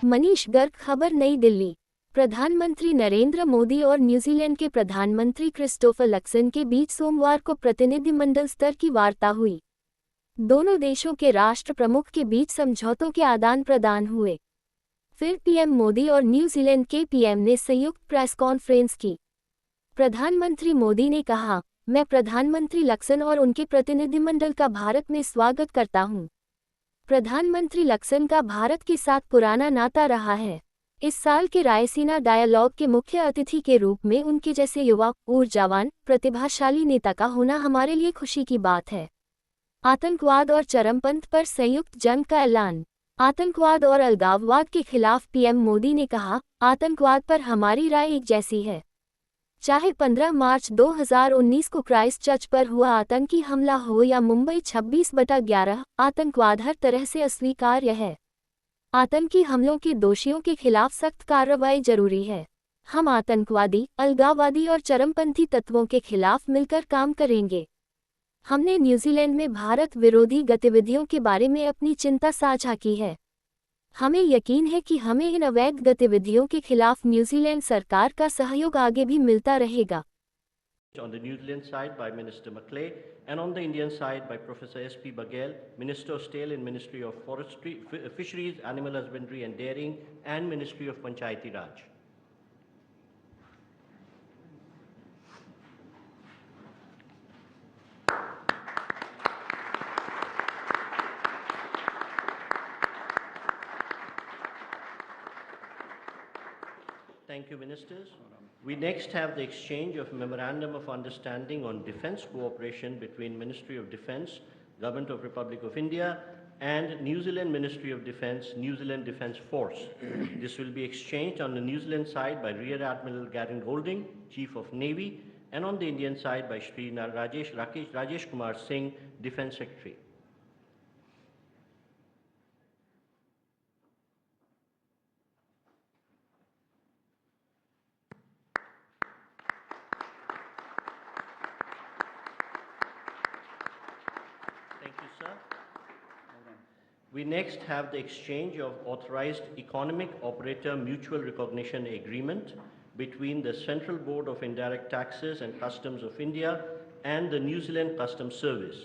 मनीष गर्ग। खबर नई दिल्ली। प्रधानमंत्री नरेंद्र मोदी और न्यूजीलैंड के प्रधानमंत्री क्रिस्टोफर लक्सन के बीच सोमवार को प्रतिनिधिमंडल स्तर की वार्ता हुई। दोनों देशों के राष्ट्र प्रमुख के बीच समझौतों के आदान प्रदान हुए। फिर पीएम मोदी और न्यूजीलैंड के पीएम ने संयुक्त प्रेस कॉन्फ्रेंस की। प्रधानमंत्री मोदी ने कहा, मैं प्रधानमंत्री लक्सन और उनके प्रतिनिधिमंडल का भारत में स्वागत करता हूं। प्रधानमंत्री लक्सन का भारत के साथ पुराना नाता रहा है। इस साल के रायसीना डायलॉग के मुख्य अतिथि के रूप में उनके जैसे युवा, ऊर्जावान, प्रतिभाशाली नेता का होना हमारे लिए खुशी की बात है। आतंकवाद और चरमपंथ पर संयुक्त जंग का ऐलान। आतंकवाद और अलगाववाद के खिलाफ पीएम मोदी ने कहा, आतंकवाद पर हमारी राय एक जैसी है। चाहे 15 मार्च 2019 को क्राइस्टचर्च पर हुआ आतंकी हमला हो या मुंबई 26/11, आतंकवाद हर तरह से अस्वीकार्य है। आतंकी हमलों के दोषियों के खिलाफ सख्त कार्रवाई जरूरी है। हम आतंकवादी, अलगाववादी और चरमपंथी तत्वों के खिलाफ मिलकर काम करेंगे। हमने न्यूजीलैंड में भारत विरोधी गतिविधियों के बारे में अपनी चिंता साझा की है। हमें यकीन है कि हमें इन अवैध गतिविधियों के खिलाफ न्यूजीलैंड सरकार का सहयोग आगे भी मिलता रहेगा। On the New Zealand side by Minister Macleay and on the Indian side by Professor S.P. Baghel, Minister of Steel in Ministry of Forestry, Fisheries, Animal Husbandry and Dairying and Ministry of Panchayati Raj. Thank you, Ministers. We next have the exchange of Memorandum of Understanding on Defence Cooperation between Ministry of Defence, Government of Republic of India and New Zealand Ministry of Defence, New Zealand Defence Force. This will be exchanged on the New Zealand side by Rear Admiral Garen Golding, Chief of Navy, and on the Indian side by Shri Rajesh Kumar Singh, Defence Secretary. We next have the exchange of Authorized Economic Operator Mutual Recognition Agreement between the Central Board of Indirect Taxes and Customs of India and the New Zealand Customs Service.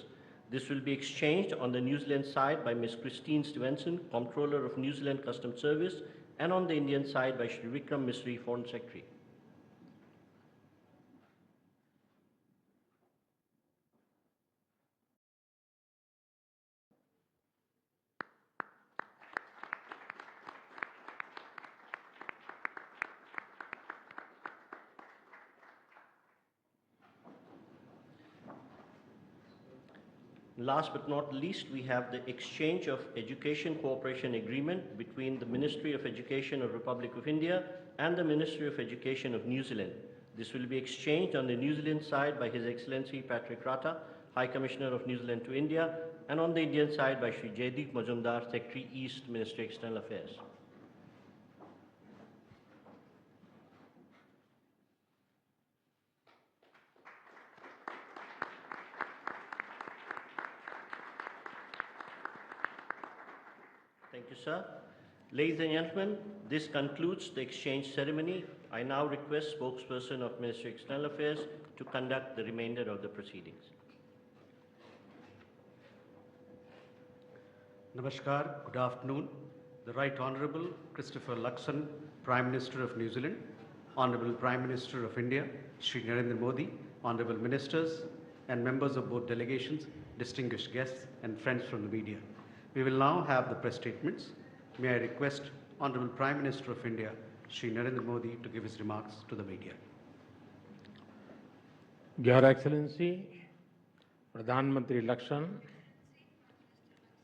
This will be exchanged on the New Zealand side by Ms. Christine Stevenson, Comptroller of New Zealand Customs Service, and on the Indian side by Shri Vikram Misri, Foreign Secretary. Last but not least, we have the exchange of Education Cooperation Agreement between the Ministry of Education of Republic of India and the Ministry of Education of New Zealand. This will be exchanged on the New Zealand side by His Excellency Patrick Rata, High Commissioner of New Zealand to India, and on the Indian side by Shri Jaideep Majumdar, Secretary East, Ministry of External Affairs. Thank you, sir. Ladies and gentlemen, this concludes the exchange ceremony. I now request spokesperson of Ministry of External Affairs to conduct the remainder of the proceedings. Namaskar, good afternoon. The Right Honourable Christopher Luxon, Prime Minister of New Zealand, Honourable Prime Minister of India, Shri Narendra Modi, Honourable Ministers and members of both delegations, distinguished guests and friends from the media. We will now have the press statements. May I request Honourable Prime Minister of India, Shri Narendra Modi, to give his remarks to the media. Your Excellency, प्रधानमंत्री Luxon,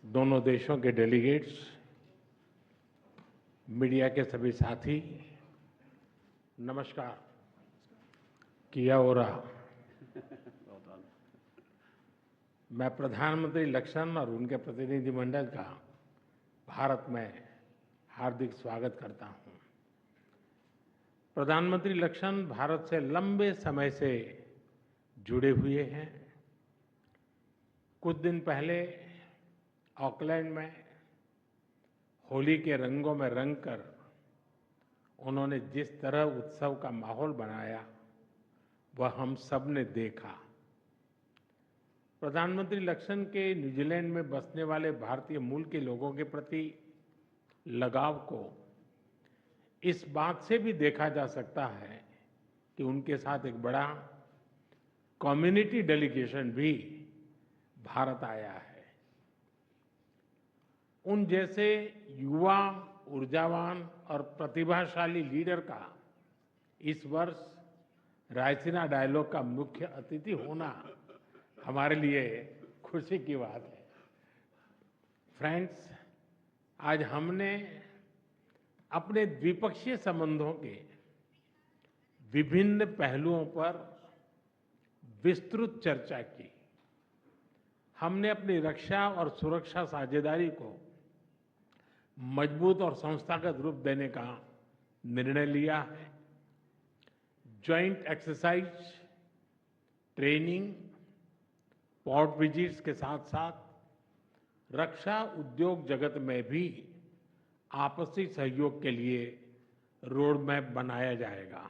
दोनों देशों के delegates, media के सभी साथी, नमस्कार। किया ओरा। मैं प्रधानमंत्री लक्सन और उनके प्रतिनिधिमंडल का भारत में हार्दिक स्वागत करता हूं। प्रधानमंत्री लक्सन भारत से लंबे समय से जुड़े हुए हैं। कुछ दिन पहले ऑकलैंड में होली के रंगों में रंग कर उन्होंने जिस तरह उत्सव का माहौल बनाया वह हम सब ने देखा। प्रधानमंत्री लक्ष्मण के न्यूजीलैंड में बसने वाले भारतीय मूल के लोगों के प्रति लगाव को इस बात से भी देखा जा सकता है कि उनके साथ एक बड़ा कम्युनिटी डेलीगेशन भी भारत आया है। उन जैसे युवा, ऊर्जावान और प्रतिभाशाली लीडर का इस वर्ष रायसीना डायलॉग का मुख्य अतिथि होना हमारे लिए खुशी की बात है। फ्रेंड्स, आज हमने अपने द्विपक्षीय संबंधों के विभिन्न पहलुओं पर विस्तृत चर्चा की। हमने अपनी रक्षा और सुरक्षा साझेदारी को मजबूत और संस्थागत रूप देने का निर्णय लिया है। Joint exercise, training, port visits के साथ साथ रक्षा उद्योग जगत में भी आपसी सहयोग के लिए रोड मैप बनाया जाएगा।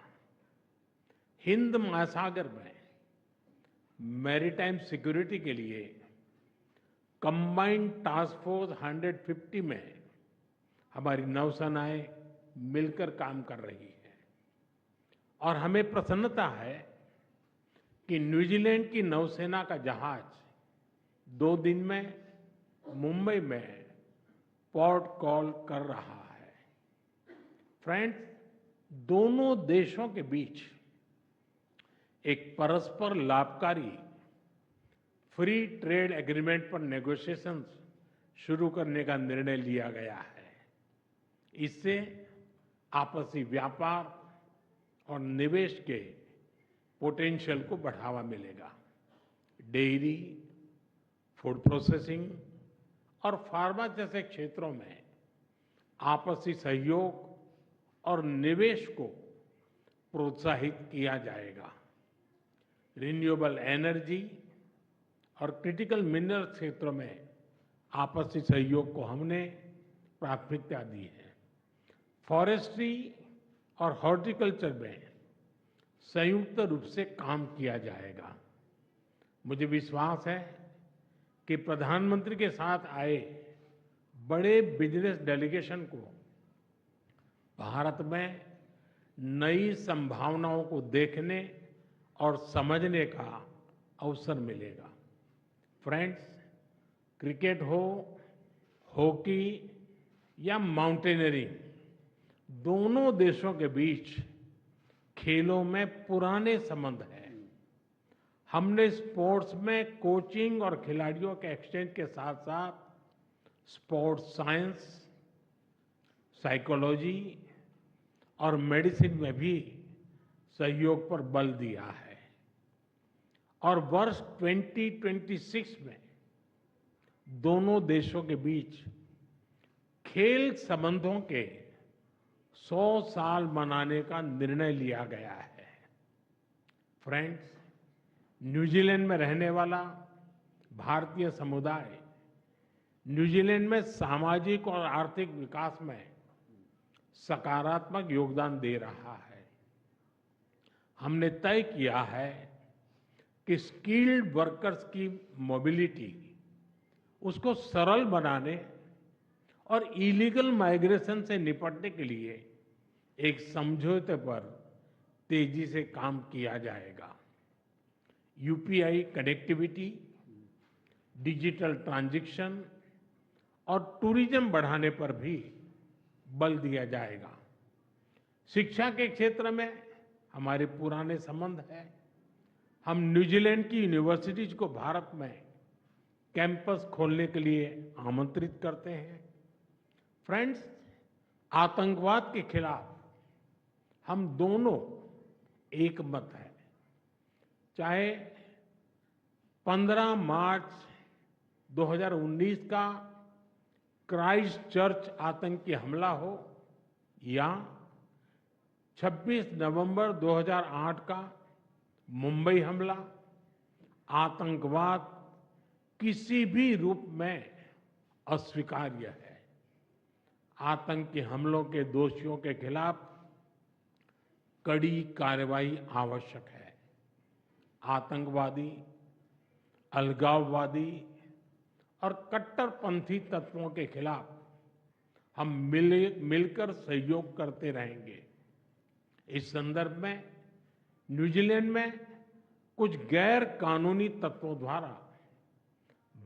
हिंद महासागर में मैरीटाइम सिक्योरिटी के लिए कंबाइंड टास्क फोर्स 150 में हमारी नौसेनाएं मिलकर काम कर रही है और हमें प्रसन्नता है कि न्यूजीलैंड की नौसेना का जहाज 2 दिन में मुंबई में पोर्ट कॉल कर रहा है। फ्रेंड्स, दोनों देशों के बीच एक परस्पर लाभकारी फ्री ट्रेड एग्रीमेंट पर नेगोशिएशंस शुरू करने का निर्णय लिया गया है। इससे आपसी व्यापार और निवेश के पोटेंशियल को बढ़ावा मिलेगा। डेयरी, फूड प्रोसेसिंग और फार्मा जैसे क्षेत्रों में आपसी सहयोग और निवेश को प्रोत्साहित किया जाएगा। रिन्यूएबल एनर्जी और क्रिटिकल मिनरल क्षेत्रों में आपसी सहयोग को हमने प्राथमिकता दी है। फॉरेस्ट्री और हॉर्टिकल्चर में संयुक्त रूप से काम किया जाएगा। मुझे विश्वास है कि प्रधानमंत्री के साथ आए बड़े बिजनेस डेलीगेशन को भारत में नई संभावनाओं को देखने और समझने का अवसर मिलेगा। फ्रेंड्स, क्रिकेट हो, हॉकी या माउंटेनियरिंग, दोनों देशों के बीच खेलों में पुराने संबंध हैं। हमने स्पोर्ट्स में कोचिंग और खिलाड़ियों के एक्सचेंज के साथ साथ स्पोर्ट्स साइंस, साइकोलॉजी और मेडिसिन में भी सहयोग पर बल दिया है। और वर्ष 2026 में दोनों देशों के बीच खेल संबंधों के 100 साल मनाने का निर्णय लिया गया है। फ्रेंड्स, न्यूजीलैंड में रहने वाला भारतीय समुदाय न्यूजीलैंड में सामाजिक और आर्थिक विकास में सकारात्मक योगदान दे रहा है। हमने तय किया है कि स्किल्ड वर्कर्स की मोबिलिटी उसको सरल बनाने और इलीगल माइग्रेशन से निपटने के लिए एक समझौते पर तेजी से काम किया जाएगा। यूपीआई कनेक्टिविटी, डिजिटल ट्रांजैक्शन और टूरिज्म बढ़ाने पर भी बल दिया जाएगा। शिक्षा के क्षेत्र में हमारे पुराने संबंध हैं। हम न्यूजीलैंड की यूनिवर्सिटीज को भारत में कैंपस खोलने के लिए आमंत्रित करते हैं। फ्रेंड्स, आतंकवाद के खिलाफ हम दोनों एक मत हैं। चाहे 15 मार्च 2019 का क्राइस्ट चर्च आतंकी हमला हो या 26 नवंबर 2008 का मुंबई हमला, आतंकवाद किसी भी रूप में अस्वीकार्य है। आतंकी हमलों के दोषियों के खिलाफ कड़ी कार्रवाई आवश्यक है। आतंकवादी, अलगाववादी और कट्टरपंथी तत्वों के खिलाफ हम मिलकर सहयोग करते रहेंगे। इस संदर्भ में न्यूजीलैंड में कुछ गैर कानूनी तत्वों द्वारा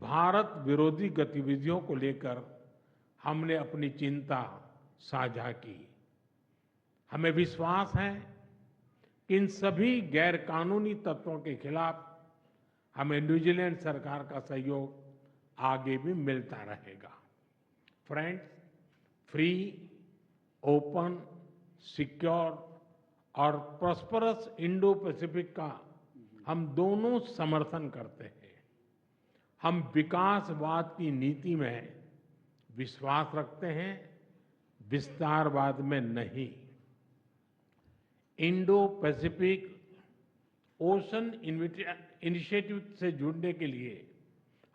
भारत विरोधी गतिविधियों को लेकर हमने अपनी चिंता साझा की। हमें विश्वास है कि इन सभी गैर कानूनी तत्वों के खिलाफ हमें न्यूजीलैंड सरकार का सहयोग आगे भी मिलता रहेगा। फ्रेंड्स, फ्री, ओपन, सिक्योर और प्रॉस्परस इंडो पैसिफिक का हम दोनों समर्थन करते हैं। हम विकासवाद की नीति में विश्वास रखते हैं, विस्तारवाद में नहीं। इंडो पैसिफिक ओशन इनिशिएटिव से जुड़ने के लिए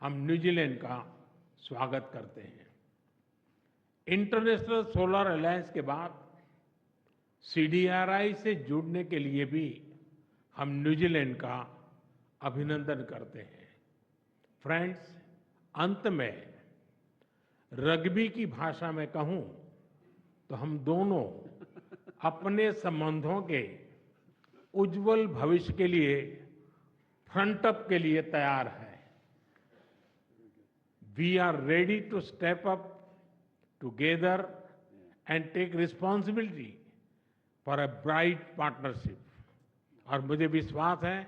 हम न्यूजीलैंड का स्वागत करते हैं। इंटरनेशनल सोलर अलायंस के बाद CDRI से जुड़ने के लिए भी हम न्यूजीलैंड का अभिनंदन करते हैं। फ्रेंड्स, अंत में रग्बी की भाषा में कहूं तो हम दोनों अपने संबंधों के उज्जवल भविष्य के लिए फ्रंट अप के लिए तैयार हैं। We are ready to step up together and take responsibility for a bright partnership. और मुझे विश्वास है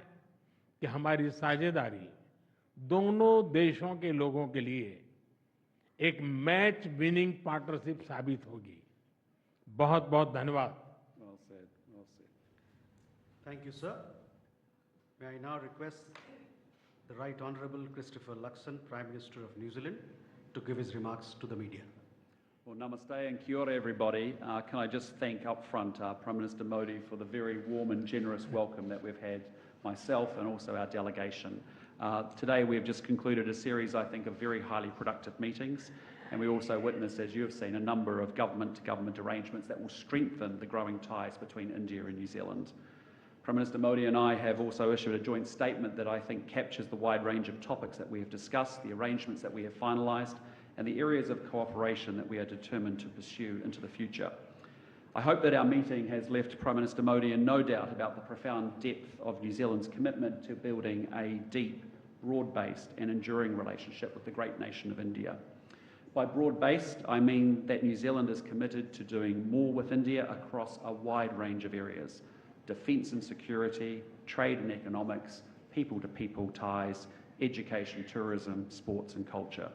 कि हमारी साझेदारी दोनों देशों के लोगों के लिए एक मैच विनिंग पार्टनरशिप साबित होगी। बहुत बहुत धन्यवाद। Well said, well said. Thank you, sir. May I now request the Right Honourable Christopher Luxon, Prime Minister of New Zealand, to give his remarks to the media. Well, namaste and kia ora, everybody. Can I just thank up front Prime Minister Modi for the very warm and generous welcome that we've had, myself and also our delegation. Today we've just concluded a series, I think, of very highly productive meetings, and we also witnessed, as you have seen, a number of government-to-government arrangements that will strengthen the growing ties between India and New Zealand. Prime Minister Modi and I have also issued a joint statement that I think captures the wide range of topics that we have discussed, the arrangements that we have finalised, and the areas of cooperation that we are determined to pursue into the future. I hope that our meeting has left Prime Minister Modi in no doubt about the profound depth of New Zealand's commitment to building a deep, broad-based and enduring relationship with the great nation of India. By broad-based, I mean that New Zealand is committed to doing more with India across a wide range of areas: defence and security, trade and economics, people-to-people ties, education, tourism, sports and culture.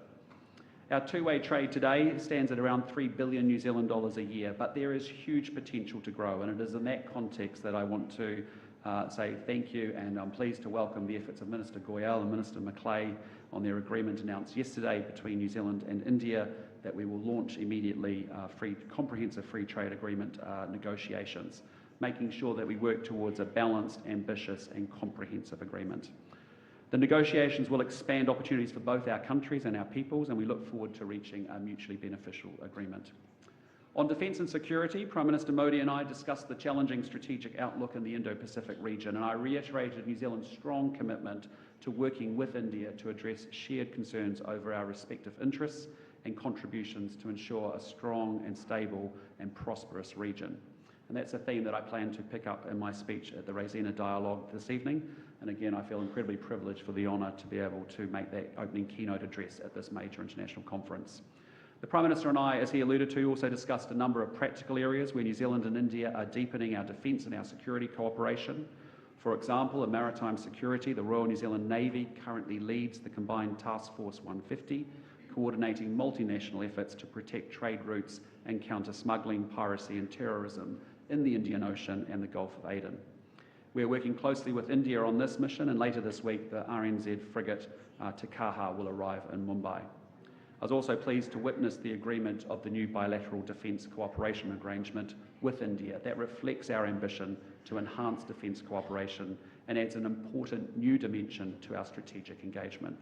Our two-way trade today stands at around 3 billion New Zealand dollars a year, but there is huge potential to grow, and it is in that context that I want to say thank you, and I'm pleased to welcome the efforts of Minister Goyal and Minister Macleay on their agreement announced yesterday between New Zealand and India that we will launch immediately comprehensive free trade agreement negotiations, making sure that we work towards a balanced, ambitious and comprehensive agreement. The negotiations will expand opportunities for both our countries and our peoples, and we look forward to reaching a mutually beneficial agreement. On defence and security, Prime Minister Modi and I discussed the challenging strategic outlook in the Indo-Pacific region, and I reiterated New Zealand's strong commitment to working with India to address shared concerns over our respective interests and contributions to ensure a strong and stable and prosperous region. And that's a theme that I plan to pick up in my speech at the Raisina Dialogue this evening. And again, I feel incredibly privileged for the honour to be able to make that opening keynote address at this major international conference. The Prime Minister and I, as he alluded to, also discussed a number of practical areas where New Zealand and India are deepening our defence and our security cooperation. For example, in maritime security, the Royal New Zealand Navy currently leads the Combined Task Force 150, coordinating multinational efforts to protect trade routes and counter smuggling, piracy and terrorism in the Indian Ocean and the Gulf of Aden. We are working closely with India on this mission, and later this week the RNZ frigate Te Kaha will arrive in Mumbai. I was also pleased to witness the agreement of the new bilateral defence cooperation arrangement with India that reflects our ambition to enhance defence cooperation and adds an important new dimension to our strategic engagement.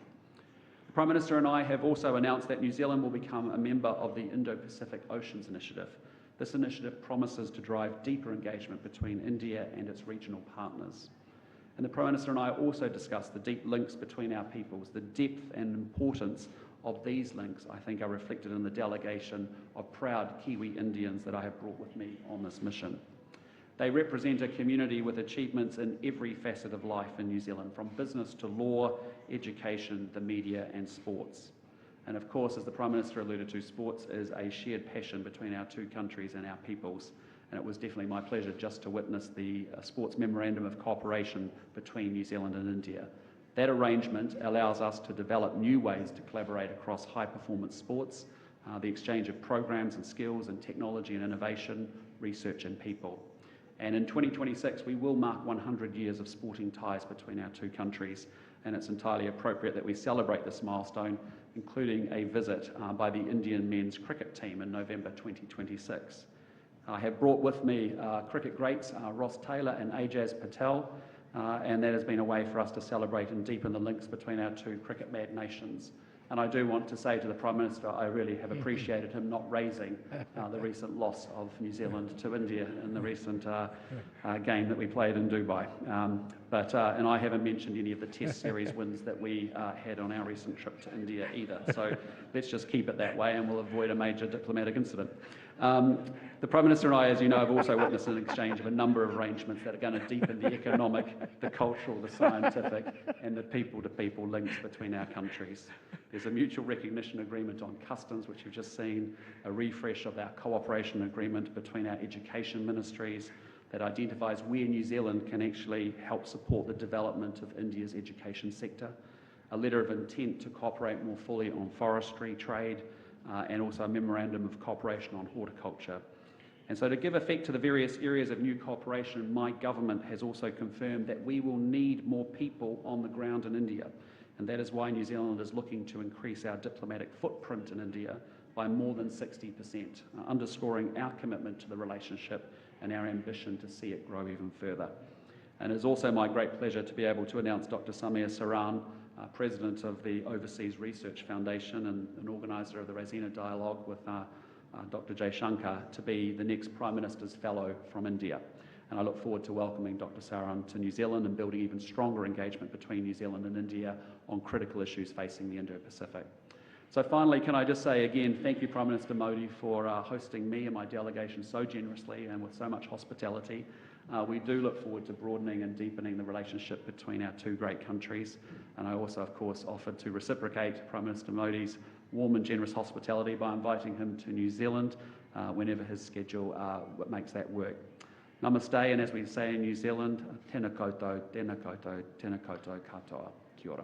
The Prime Minister and I have also announced that New Zealand will become a member of the Indo-Pacific Oceans Initiative. This initiative promises to drive deeper engagement between India and its regional partners. And the Prime Minister and I also discussed the deep links between our peoples. The depth and importance of these links, I think, are reflected in the delegation of proud Kiwi Indians that I have brought with me on this mission. They represent a community with achievements in every facet of life in New Zealand, from business to law, education, the media and sports. And of course, as the Prime Minister alluded to, sports is a shared passion between our two countries and our peoples. And it was definitely my pleasure just to witness the Sports Memorandum of Cooperation between New Zealand and India. That arrangement allows us to develop new ways to collaborate across high-performance sports, the exchange of programs and skills and technology and innovation, research and people. And in 2026, we will mark 100 years of sporting ties between our two countries, and it's entirely appropriate that we celebrate this milestone, including a visit by the Indian men's cricket team in November 2026. I have brought with me cricket greats Ross Taylor and Ajaz Patel, and that has been a way for us to celebrate and deepen the links between our two cricket-mad nations. And I do want to say to the Prime Minister, I really have appreciated him not raising the recent loss of New Zealand to India in the recent game that we played in Dubai. And I haven't mentioned any of the Test series wins that we had on our recent trip to India either. So let's just keep it that way and we'll avoid a major diplomatic incident. The Prime Minister and I, as you know, have also witnessed an exchange of a number of arrangements that are going to deepen the economic, the cultural, the scientific and the people-to-people links between our countries. There's a mutual recognition agreement on customs, which you've just seen, a refresh of our cooperation agreement between our education ministries that identifies where New Zealand can actually help support the development of India's education sector, a letter of intent to cooperate more fully on forestry, trade, and also a memorandum of cooperation on horticulture. And so to give effect to the various areas of new cooperation, my government has also confirmed that we will need more people on the ground in India. And that is why New Zealand is looking to increase our diplomatic footprint in India by more than 60%, underscoring our commitment to the relationship and our ambition to see it grow even further. And it's also my great pleasure to be able to announce Dr. Samir Saran, President of the Overseas Research Foundation and an organiser of the Raisina Dialogue with Dr. Jay Shankar, to be the next Prime Minister's Fellow from India. And I look forward to welcoming Dr. Saran to New Zealand and building even stronger engagement between New Zealand and India on critical issues facing the Indo-Pacific. So finally, can I just say again, thank you, Prime Minister Modi, for hosting me and my delegation so generously and with so much hospitality. We do look forward to broadening and deepening the relationship between our two great countries. And I also, of course, offered to reciprocate Prime Minister Modi's warm and generous hospitality by inviting him to New Zealand whenever his schedule makes that work. Namaste, and as we say in New Zealand, tēnā koutou, tēnā koutou, tēnā koutou katoa. Kia ora.